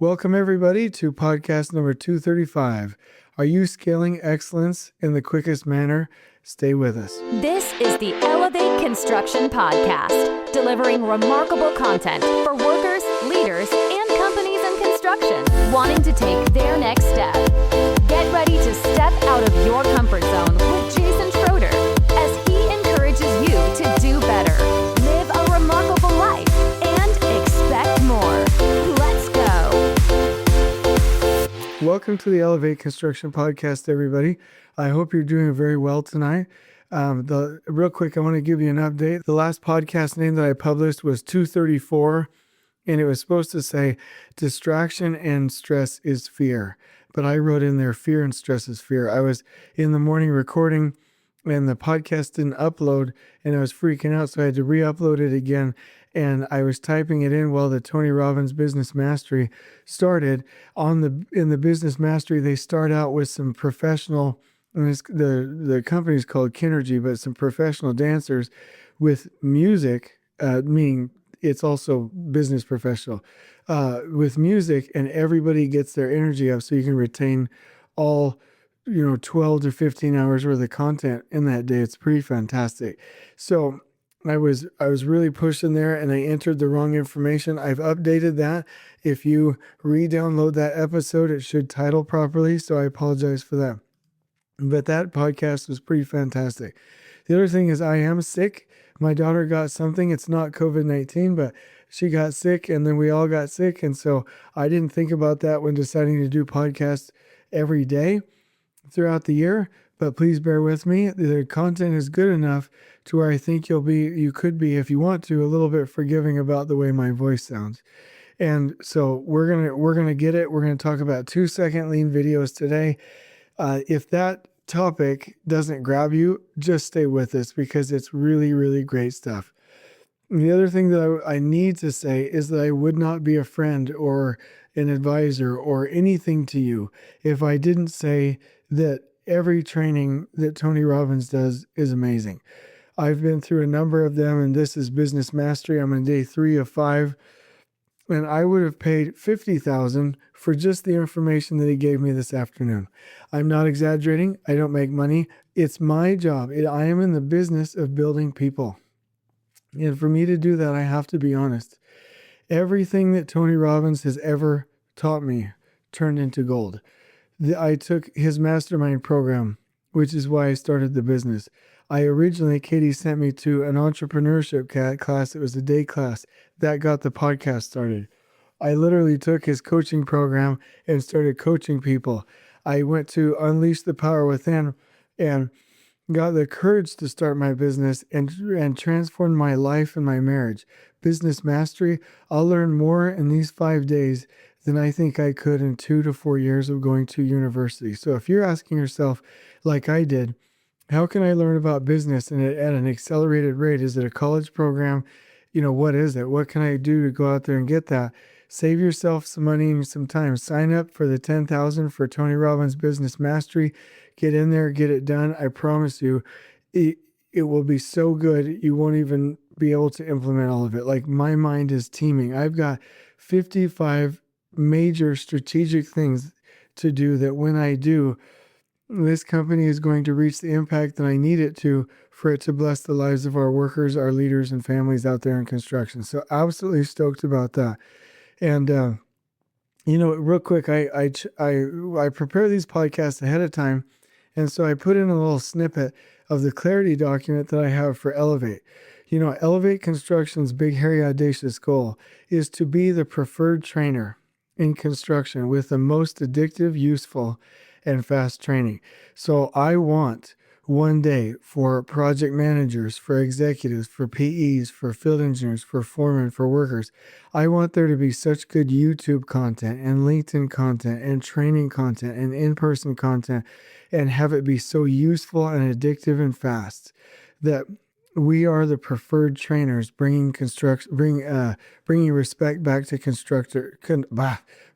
Welcome, everybody, to podcast number 235. Are you scaling excellence in the quickest manner? Stay with us. This is the Elevate Construction Podcast, delivering remarkable content for workers, leaders, and companies in construction wanting to take their next step. Get ready to step out of your comfort zone with Jason Schroeder as he encourages you to do better, live a remarkable life, and expect more. Let's go. Welcome to the Elevate Construction Podcast, everybody. I hope you're doing very well tonight. Real quick, I want to give you an update. The last podcast name that I published was 234, and it was supposed to say distraction and stress is fear. But I wrote in there fear and stress is fear. I was in the morning recording, and the podcast didn't upload, and I was freaking out, so I had to re-upload it again. And I was typing it in while the Tony Robbins Business Mastery started. In the Business Mastery, they start out with some professional, and the company is called Kinergy, but some professional dancers with music, meaning it's also business professional, with music, and everybody gets their energy up so you can retain all 12 to 15 hours worth of content in that day. It's pretty fantastic. So I was really pushing there, and I entered the wrong information. I've updated that. If you re-download that episode, it should title properly, so I apologize for that. But that podcast was pretty fantastic. The other thing is I am sick. My daughter got something. It's not COVID-19, but she got sick, and then we all got sick, and so I didn't think about that when deciding to do podcasts every day throughout the year. But please bear with me. The content is good enough to where I think you could be, if you want to, a little bit forgiving about the way my voice sounds. And so we're gonna get it. We're gonna talk about 2-second lean videos today. If that topic doesn't grab you, just stay with us because it's really, really great stuff. And the other thing that I need to say is that I would not be a friend or an advisor or anything to you if I didn't say that every training that Tony Robbins does is amazing. I've been through a number of them, and this is Business Mastery. I'm on day 3 of 5, and I would have paid $50,000 for just the information that he gave me this afternoon. I'm not exaggerating. I don't make money. It's my job. I am in the business of building people. And for me to do that, I have to be honest. Everything that Tony Robbins has ever taught me turned into gold. I took his mastermind program, which is why I started the business. Katie sent me to an entrepreneurship class. It was a day class that got the podcast started. I literally took his coaching program and started coaching people. I went to Unleash the Power Within and got the courage to start my business and transform my life and my marriage. Business Mastery, I'll learn more in these 5 days than I think I could in 2 to 4 years of going to university. So if you're asking yourself, like I did, how can I learn about business and at an accelerated rate? Is it a college program? What is it? What can I do to go out there and get that? Save yourself some money and some time. Sign up for the 10,000 for Tony Robbins Business Mastery. Get in there, get it done. I promise you, it will be so good, you won't even be able to implement all of it. Like, my mind is teeming. I've got 55 major strategic things to do that when I do, this company is going to reach the impact that I need it to for it to bless the lives of our workers, our leaders, and families out there in construction. So absolutely stoked about that. And, real quick, I prepare these podcasts ahead of time. And so I put in a little snippet of the clarity document that I have for Elevate. Elevate Construction's big, hairy, audacious goal is to be the preferred trainer in construction with the most addictive, useful, and fast training. So I want one day for project managers, for executives, for PEs, for field engineers, for foremen, for workers. I want there to be such good YouTube content and LinkedIn content and training content and in-person content, and have it be so useful and addictive and fast that we are the preferred trainers, bringing respect back to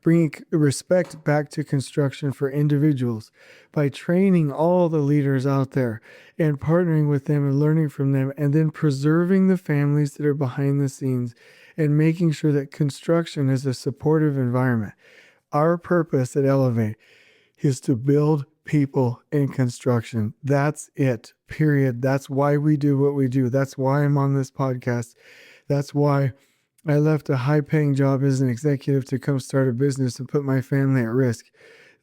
bringing respect back to construction for individuals by training all the leaders out there and partnering with them and learning from them, and then preserving the families that are behind the scenes and making sure that construction is a supportive environment. Our purpose at Elevate is to build people in construction. That's it, period. That's why we do what we do. That's why I'm on this podcast. That's why I left a high-paying job as an executive to come start a business and put my family at risk.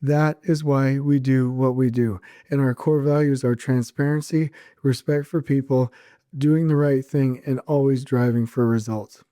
That is why we do what we do. And our core values are transparency, respect for people, doing the right thing, and always driving for results.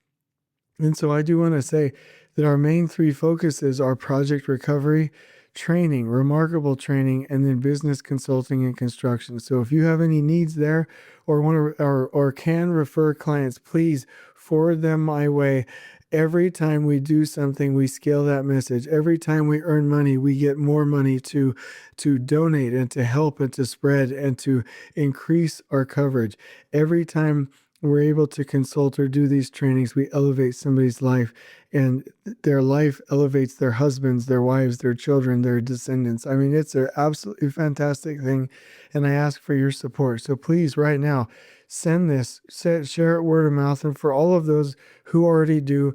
And so I do want to say that our main three focuses are project recovery, training, remarkable training, and then business consulting and construction. So if you have any needs there or want to or can refer clients, please forward them my way. Every time we do something, we scale that message. Every time we earn money, we get more money to donate and to help and to spread and to increase our coverage. Every time we're able to consult or do these trainings, we elevate somebody's life, and their life elevates their husbands, their wives, their children, their descendants. I mean, it's an absolutely fantastic thing, and I ask for your support. So please, right now, send this, share it word of mouth, and for all of those who already do,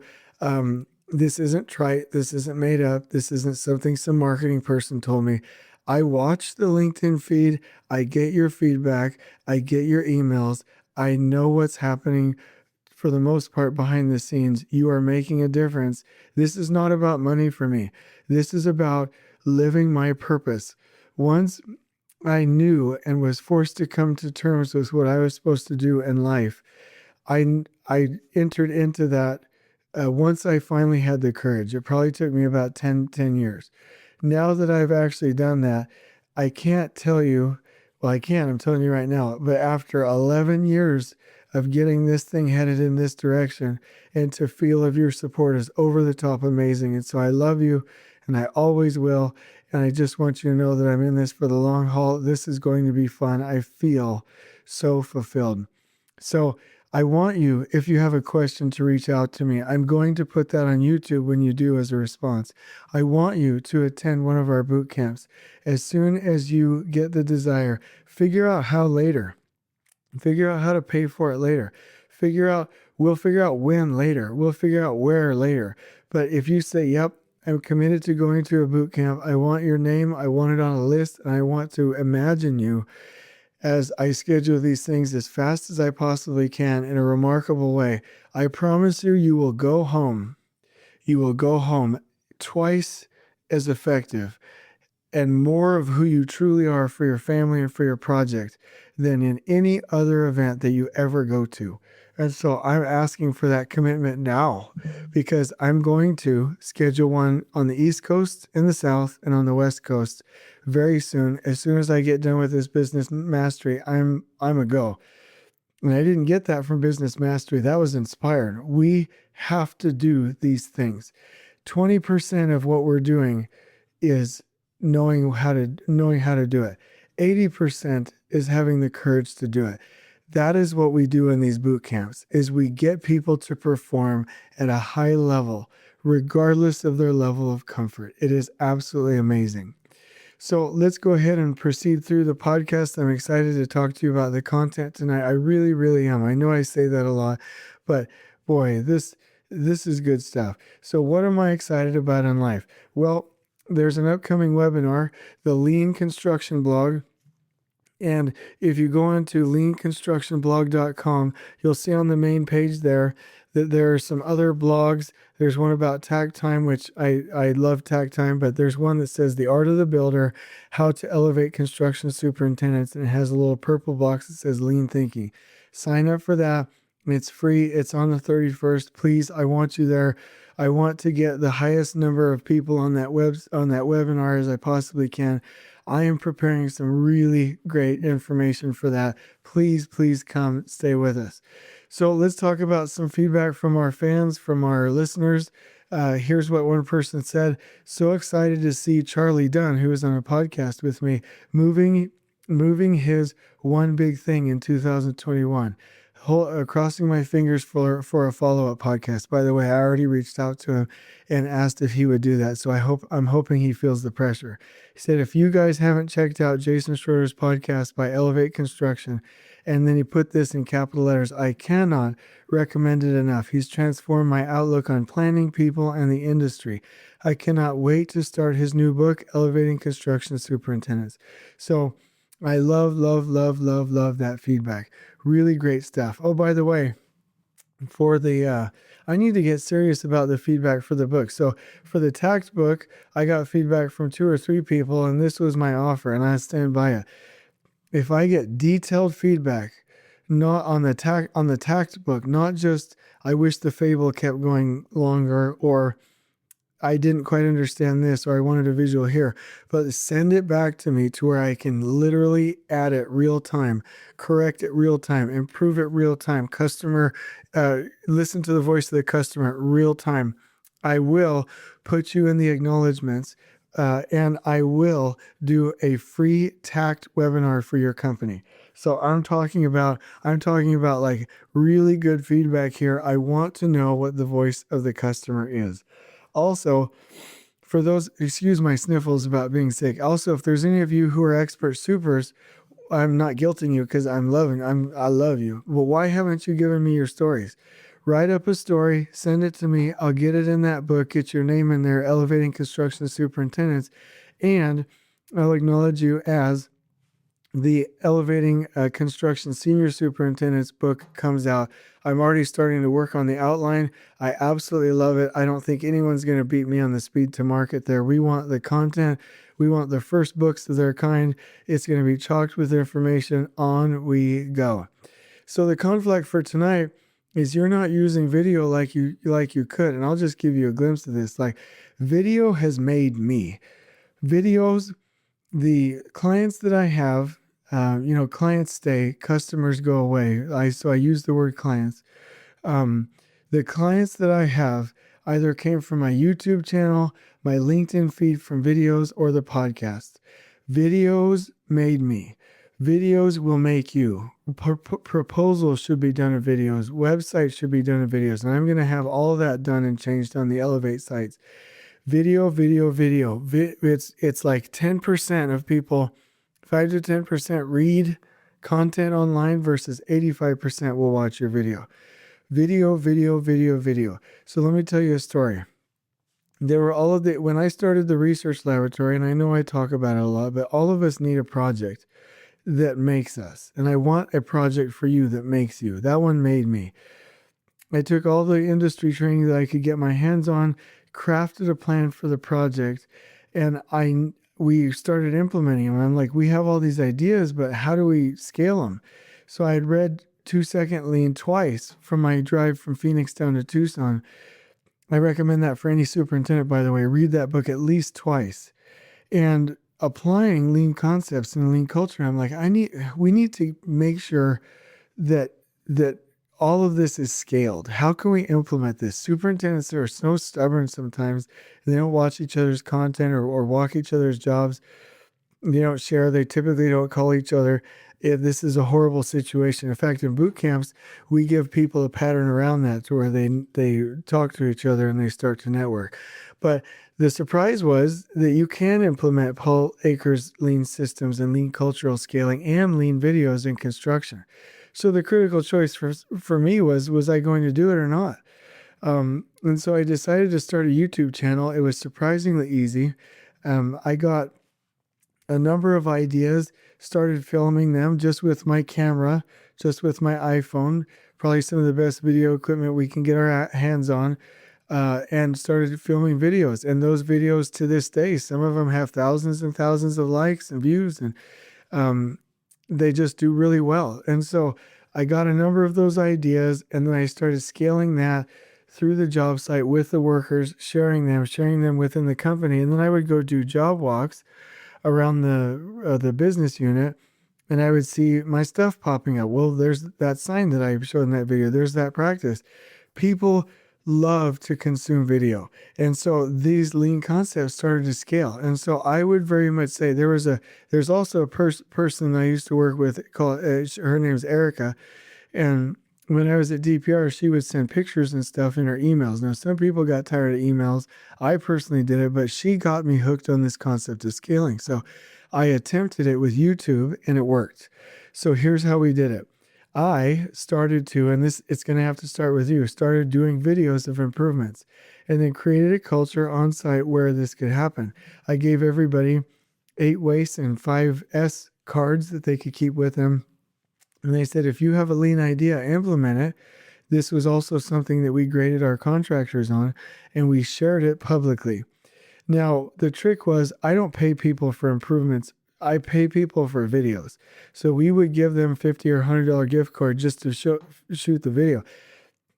this isn't trite, this isn't made up, this isn't something some marketing person told me. I watch the LinkedIn feed, I get your feedback, I get your emails, I know what's happening for the most part behind the scenes. You are making a difference. This is not about money for me. This is about living my purpose. Once I knew and was forced to come to terms with what I was supposed to do in life, I entered into that once I finally had the courage. It probably took me about 10 years. Now that I've actually done that, I can't tell you, well, I can, I'm telling you right now, but after 11 years of getting this thing headed in this direction, and to feel of your support is over the top amazing. And so I love you, and I always will. And I just want you to know that I'm in this for the long haul. This is going to be fun. I feel so fulfilled. So I want you, if you have a question, to reach out to me. I'm going to put that on YouTube when you do as a response. I want you to attend one of our boot camps. As soon as you get the desire, figure out how later. Figure out how to pay for it later. We'll figure out when later. We'll figure out where later. But if you say, yep, I'm committed to going to a boot camp, I want your name, I want it on a list, and I want to imagine you as I schedule these things as fast as I possibly can in a remarkable way. I promise you, you will go home. You will go home twice as effective and more of who you truly are for your family and for your project than in any other event that you ever go to. And so I'm asking for that commitment now, because I'm going to schedule one on the East Coast, in the South, and on the West Coast very soon. As soon as I get done with this business mastery, I'm a go. And I didn't get that from Business Mastery. That was inspired. We have to do these things. 20% of what we're doing is knowing how to do it. 80% is having the courage to do it. That is what we do in these boot camps, is we get people to perform at a high level, regardless of their level of comfort. It is absolutely amazing. So let's go ahead and proceed through the podcast. I'm excited to talk to you about the content tonight. I really, really am. I know I say that a lot, but boy, this is good stuff. So what am I excited about in life? Well, there's an upcoming webinar, the Lean Construction Blog. And if you go into leanconstructionblog.com, you'll see on the main page there that there are some other blogs. There's one about tack time, which I love tack time, but there's one that says The Art of the Builder, How to Elevate Construction Superintendents, and it has a little purple box that says Lean Thinking. Sign up for that. It's free. It's on the 31st. Please, I want you there. I want to get the highest number of people on that webinar as I possibly can. I am preparing some really great information for that. Please, please come stay with us. So let's talk about some feedback from our fans, from our listeners. Here's what one person said. So excited to see Charlie Dunn, who was on a podcast with me, moving his one big thing in 2021. crossing my fingers for a follow-up podcast. By the way, I already reached out to him and asked if he would do that. So I'm hoping he feels the pressure. He said, if you guys haven't checked out Jason Schroeder's podcast by Elevate Construction, and then he put this in capital letters, I cannot recommend it enough. He's transformed my outlook on planning, people, and the industry. I cannot wait to start his new book, Elevating Construction Superintendents. So I love that feedback. Really great stuff. Oh, by the way, for the I need to get serious about the feedback for the book. So for the tax book, I got feedback from 2 or 3 people, and this was my offer, and I stand by it. If I get detailed feedback, not on the tax book, not just I wish the fable kept going longer, or I didn't quite understand this, or I wanted a visual here, but send it back to me to where I can literally add it real time, correct it real time, improve it real time, listen to the voice of the customer real time. I will put you in the acknowledgments, and I will do a free tact webinar for your company. So I'm talking about like really good feedback here. I want to know what the voice of the customer is. Also, for those, excuse my sniffles about being sick. Also, if there's any of you who are expert supers, I'm not guilting you because I love you. Well, why haven't you given me your stories? Write up a story, send it to me. I'll get it in that book, get your name in there, Elevating Construction Superintendents, and I'll acknowledge you as the Elevating Construction Senior Superintendent's book comes out. I'm already starting to work on the outline. I absolutely love it. I don't think anyone's going to beat me on the speed to market there. We want the content. We want the first books of their kind. It's going to be chocked with information. On we go. So the conflict for tonight is you're not using video like you could. And I'll just give you a glimpse of this. Like, video has made me. Videos, the clients that I have, clients stay, customers go away. So I use the word clients. The clients that I have either came from my YouTube channel, my LinkedIn feed from videos, or the podcast. Videos made me. Videos will make you. Proposals should be done in videos. Websites should be done in videos. And I'm going to have all of that done and changed on the Elevate sites. Video. It's like 10% of people, 5 to 10% read content online versus 85% will watch your video. Video. So let me tell you a story. There were when I started the research laboratory, and I know I talk about it a lot, but all of us need a project that makes us. And I want a project for you that makes you. That one made me. I took all the industry training that I could get my hands on, crafted a plan for the project, and we started implementing them. I'm like, we have all these ideas, but how do we scale them? So I had read 2 Second Lean twice from my drive from Phoenix down to Tucson. I recommend that for any superintendent, by the way. Read that book at least twice. And applying lean concepts and lean culture, I'm like, we need to make sure that all of this is scaled. How can we implement this? Superintendents are so stubborn sometimes. They don't watch each other's content or walk each other's jobs. They don't share. They typically don't call each other. This is a horrible situation. In fact, in boot camps, we give people a pattern around that to where they talk to each other and they start to network. But the surprise was that you can implement Paul Akres lean systems and lean cultural scaling and lean videos in construction. So the critical choice for me was I going to do it or not? And so I decided to start a YouTube channel. It was surprisingly easy. I got a number of ideas, started filming them just with my camera, just with my iPhone, probably some of the best video equipment we can get our hands on, and started filming videos. And those videos to this day, some of them have thousands and thousands of likes and views, and they just do really well. And so I got a number of those ideas, and then I started scaling that through the job site with the workers, sharing them within the company. And then I would go do job walks around the business unit, and I would see my stuff popping up. Well, there's that sign that I showed in that video. There's that practice. People love to consume video. And so these lean concepts started to scale. And so I would very much say there's also a person I used to work with called, her name's Erica. And when I was at DPR, she would send pictures and stuff in her emails. Now, some people got tired of emails. I personally did it, but she got me hooked on this concept of scaling. So I attempted it with YouTube and it worked. So here's how we did it. I started to, and this, it's going to have to start with you, started doing videos of improvements and then created a culture on site where this could happen. I gave everybody 8 WASE and 5 S cards that they could keep with them. And they said, if you have a lean idea, implement it. This was also something that we graded our contractors on, and we shared it publicly. Now, the trick was, I don't pay people for improvements. I pay people for videos. So we would give them $50 or $100 gift card just to shoot the video.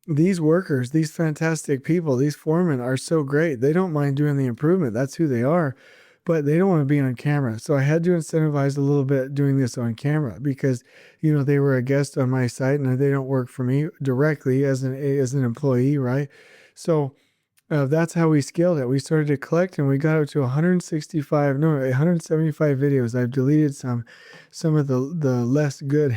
These workers, these fantastic people, these foremen are so great. They don't mind doing the improvement. That's who they are. But they don't want to be on camera. So I had to incentivize a little bit doing this on camera because, they were a guest on my site and they don't work for me directly as an employee, right? So that's how we scaled it. We started to collect and we got up to 175 videos. I've deleted some of the less good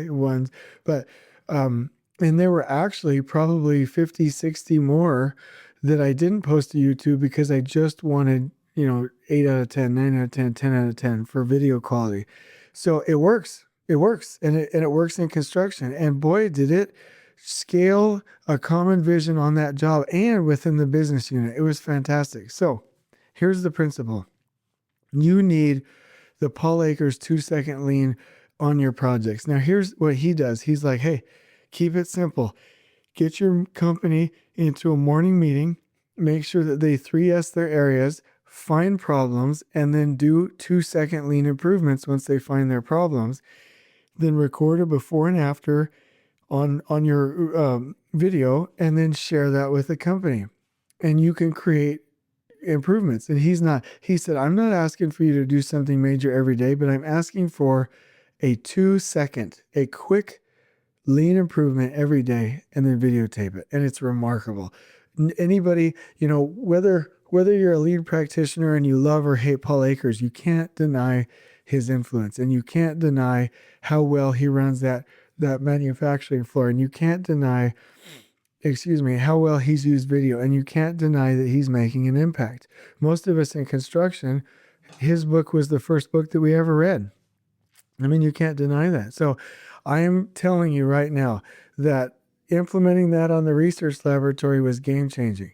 ones, but and there were actually probably 50, 60 more that I didn't post to YouTube because I just wanted 8 out of 10, 9 out of 10, 10 out of 10 for video quality. So it works. It works. And it works in construction. And boy, did it scale a common vision on that job and within the business unit. It was fantastic. So here's the principle. You need the Paul Akres 2-second lean on your projects. Now, here's what he does. He's like, hey, keep it simple. Get your company into a morning meeting. Make sure that they 3S their areas, find problems, and then do 2-second lean improvements once they find their problems. Then record a before and after on your video, and then share that with the company. And you can create improvements. And he said, I'm not asking for you to do something major every day, but I'm asking for a 2-second, a quick lean improvement every day, and then videotape it. And it's remarkable. Anybody, whether you're a lead practitioner and you love or hate Paul Akres, you can't deny his influence, and you can't deny how well he runs that manufacturing floor, and you can't deny, how well he's used video, and you can't deny that he's making an impact. Most of us in construction, his book was the first book that we ever read. I mean, you can't deny that. So I am telling you right now that implementing that on the research laboratory was game-changing.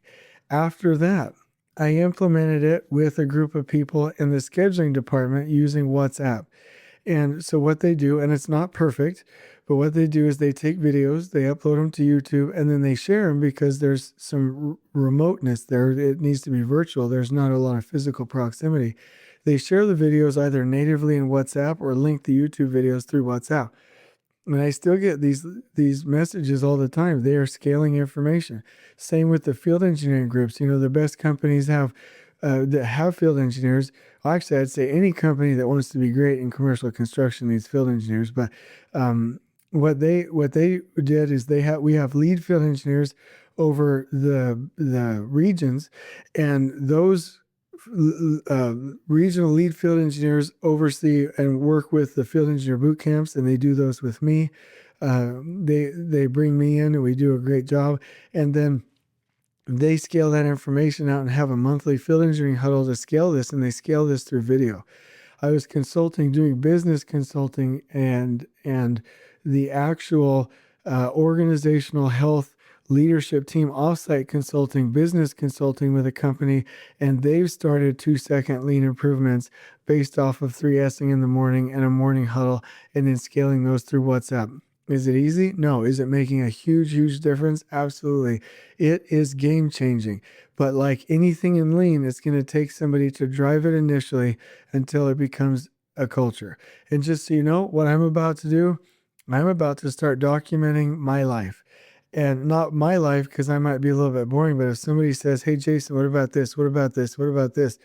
After that, I implemented it with a group of people in the scheduling department using WhatsApp. And so what they do, and it's not perfect, but what they do is they take videos, they upload them to YouTube, and then they share them because there's some remoteness there. It needs to be virtual. There's not a lot of physical proximity. They share the videos either natively in WhatsApp or link the YouTube videos through WhatsApp. And I still get these messages all the time. They are scaling information. Same with the field engineering groups. The best companies that have field engineers. Well, actually, I'd say any company that wants to be great in commercial construction needs field engineers. But what they did is we have lead field engineers over the regions, and those regional lead field engineers oversee and work with the field engineer boot camps, and they do those with me. They bring me in and we do a great job, and then they scale that information out and have a monthly field engineering huddle to scale this, and they scale this through video. I was doing business consulting and the actual organizational health leadership team offsite consulting, business consulting with a company, and they've started 2-second lean improvements based off of 3S'ing in the morning and a morning huddle, and then scaling those through WhatsApp. Is it easy? No. Is it making a huge, huge difference? Absolutely. It is game changing. But like anything in lean, it's going to take somebody to drive it initially until it becomes a culture. And just so you know, what I'm about to do, I'm about to start documenting my life. And not my life, because I might be a little bit boring, but if somebody says, hey, Jason, what about this? What about this? What about this?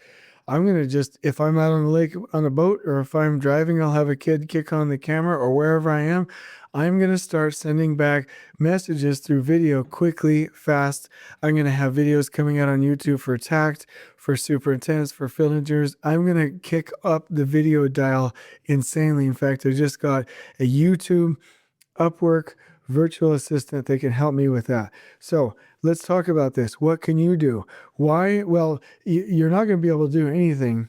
I'm going to just, if I'm out on the lake on a boat, or if I'm driving, I'll have a kid kick on the camera, or wherever I am, I'm going to start sending back messages through video quickly, fast. I'm going to have videos coming out on YouTube for TACT, for superintendents, for field engineers. I'm going to kick up the video dial insanely. In fact, I just got a YouTube, Upwork, virtual assistant that can help me with that. So let's talk about this. What can you do? Why? Well, you're not going to be able to do anything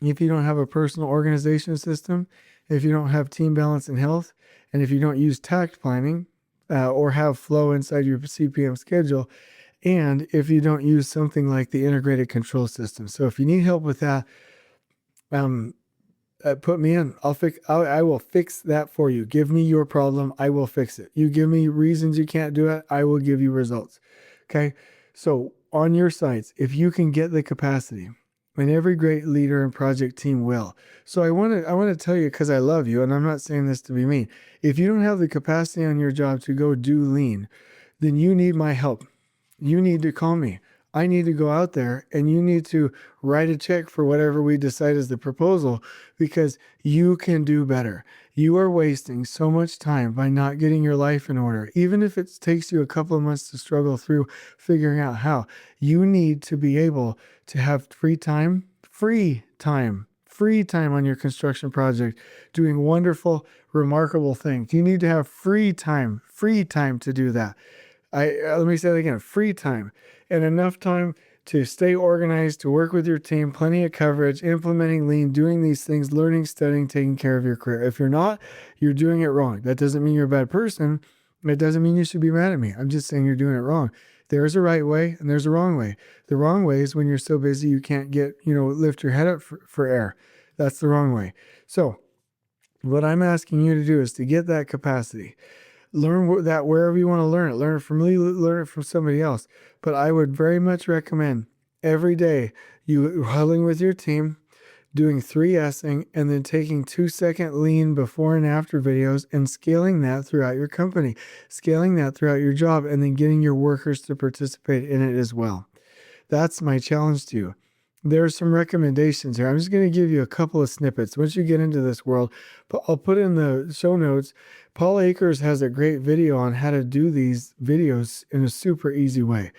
if you don't have a personal organization system, if you don't have team balance and health, and if you don't use tact planning or have flow inside your CPM schedule, and if you don't use something like the integrated control system. So if you need help with that, put me in. I will fix that for you. Give me your problem. I will fix it. You give me reasons you can't do it. I will give you results. Okay. So on your sites, if you can get the capacity, and every great leader and project team will. So I want to tell you, because I love you, and I'm not saying this to be mean. If you don't have the capacity on your job to go do lean, then you need my help. You need to call me. I need to go out there and you need to write a check for whatever we decide is the proposal, because you can do better. You are wasting so much time by not getting your life in order. Even if it takes you a couple of months to struggle through figuring out how, you need to be able to have free time on your construction project, doing wonderful, remarkable things. You need to have free time to do that. Let me say that again, free time and enough time to stay organized, to work with your team, plenty of coverage, implementing lean, doing these things, learning, studying, taking care of your career. If you're not, you're doing it wrong. That doesn't mean you're a bad person. It doesn't mean you should be mad at me. I'm just saying you're doing it wrong. There's a right way and there's a wrong way. The wrong way is when you're so busy you can't lift your head up for air. That's the wrong way. So what I'm asking you to do is to get that capacity. Learn that wherever you want to learn it. Learn it from me, learn it from somebody else. But I would very much recommend every day you huddling with your team, doing 3S'ing, and then taking 2-second lean before and after videos and scaling that throughout your company, scaling that throughout your job, and then getting your workers to participate in it as well. That's my challenge to you. There are some recommendations here. I'm just going to give you a couple of snippets. Once you get into this world, I'll put in the show notes. Paul Akres has a great video on how to do these videos in a super easy way.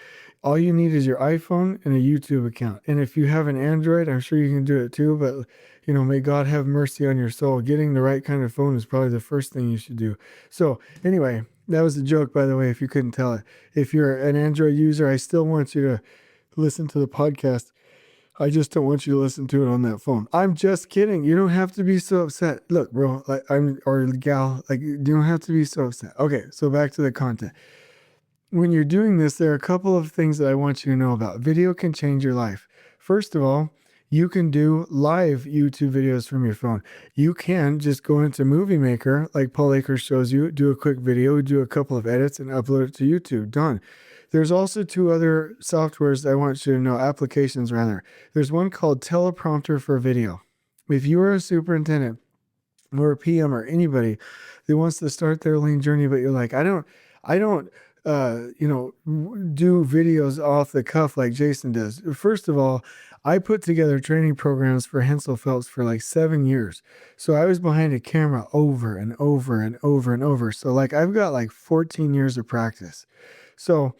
All you need is your iPhone and a YouTube account. And if you have an Android, I'm sure you can do it too, but may God have mercy on your soul. Getting the right kind of phone is probably the first thing you should do. So anyway, that was a joke, by the way, if you couldn't tell it. If you're an Android user, I still want you to listen to the podcast. I just don't want you to listen to it on that phone. I'm just kidding. You don't have to be so upset. Look, bro, or gal, you don't have to be so upset. Okay, so back to the content. When you're doing this, there are a couple of things that I want you to know about. Video can change your life. First of all, you can do live YouTube videos from your phone. You can just go into Movie Maker, like Paul Akres shows you, do a quick video, do a couple of edits, and upload it to YouTube. Done. There's also two other softwares that I want you to know, applications rather. There's one called Teleprompter for video. If you are a superintendent or a PM or anybody that wants to start their lean journey, but you're like, I don't do videos off the cuff like Jason does. First of all, I put together training programs for Hensel Phelps for like 7 years. So I was behind a camera over and over and over and over. So I've got 14 years of practice. So,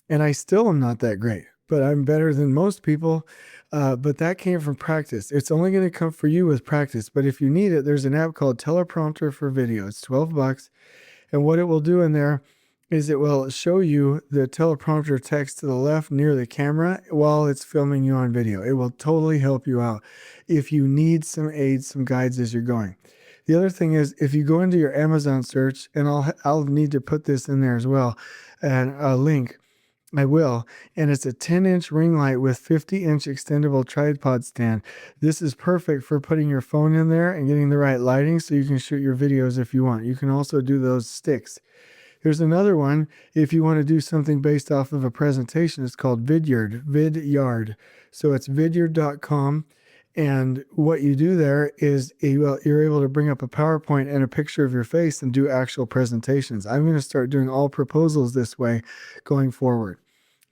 and I still am not that great, but I'm better than most people. But that came from practice. It's only going to come for you with practice. But if you need it, there's an app called Teleprompter for video. It's $12. And what it will do in there is it will show you the teleprompter text to the left near the camera while it's filming you on video. It will totally help you out if you need some aids, some guides as you're going. The other thing is, if you go into your Amazon search, and I'll need to put this in there as well, and a link, I will, and it's a 10-inch ring light with 50-inch extendable tripod stand. This is perfect for putting your phone in there and getting the right lighting so you can shoot your videos if you want. You can also do those sticks. There's another one, if you want to do something based off of a presentation, it's called Vidyard. So it's vidyard.com. And what you do there is you're able to bring up a PowerPoint and a picture of your face and do actual presentations. I'm going to start doing all proposals this way going forward.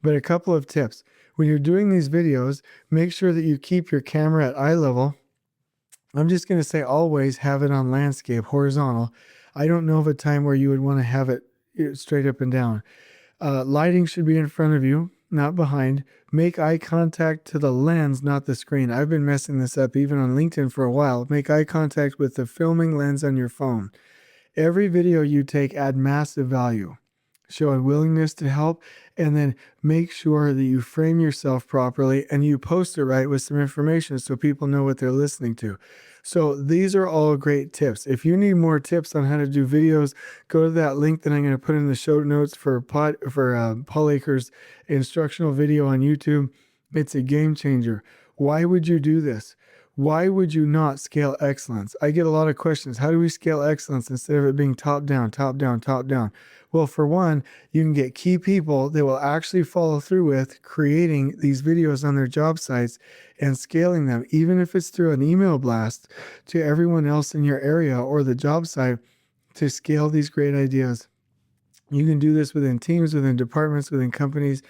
But a couple of tips. When you're doing these videos, make sure that you keep your camera at eye level. I'm just going to say always have it on landscape, horizontal. I don't know of a time where you would want to have it straight up and down. Lighting should be in front of you, not behind. Make eye contact to the lens, not the screen. I've been messing this up even on LinkedIn for a while. Make eye contact with the filming lens on your phone. Every video you take add massive value. Show a willingness to help, and then make sure that you frame yourself properly and you post it right with some information so people know what they're listening to. So these are all great tips. If you need more tips on how to do videos, go to that link that I'm going to put in the show notes for Paul Akres' instructional video on YouTube. It's a game changer. Why would you do this? Why would you not scale excellence? I get a lot of questions. How do we scale excellence instead of it being top down, top down, top down? Well, for one, you can get key people that will actually follow through with creating these videos on their job sites and scaling them, even if it's through an email blast to everyone else in your area or the job site, to scale these great ideas. You can do this within teams, within departments, within companies.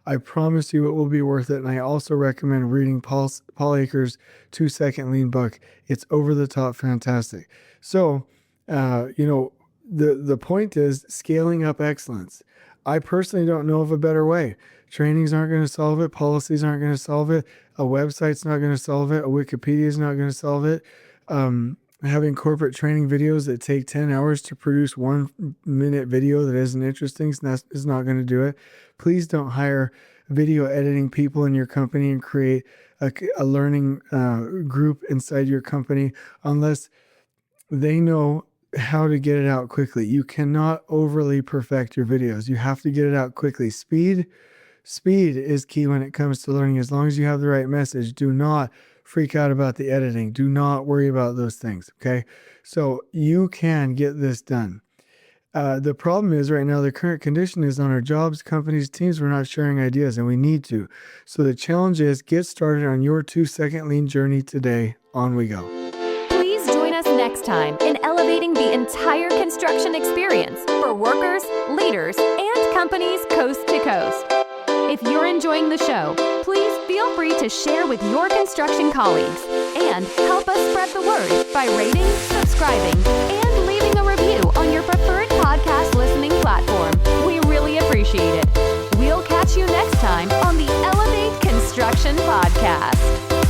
I promise you it will be worth it. And I also recommend reading Paul Akres' 2-Second Lean book. It's over the top fantastic. So, the point is scaling up excellence. I personally don't know of a better way. Trainings aren't going to solve it. Policies aren't going to solve it. A website's not going to solve it. A Wikipedia is not going to solve it. Having corporate training videos that take 10 hours to produce 1 minute video that isn't interesting is not going to do it. Please don't hire video editing people in your company and create a learning group inside your company unless they know how to get it out quickly. You cannot overly perfect your videos. You have to get it out quickly. Speed is key when it comes to learning. As long as you have the right message, do not freak out about the editing. Do not worry about those things. Okay. So you can get this done. The problem is right now, the current condition is on our jobs, companies, teams, we're not sharing ideas, and we need to. So the challenge is get started on your 2-Second Lean journey today. On we go. Please join us next time in elevating the entire construction experience for workers, leaders, and companies coast to coast. If you're enjoying the show, please feel free to share with your construction colleagues and help us spread the word by rating, subscribing, and leaving a review on your preferred podcast listening platform. We really appreciate it. We'll catch you next time on the Elevate Construction Podcast.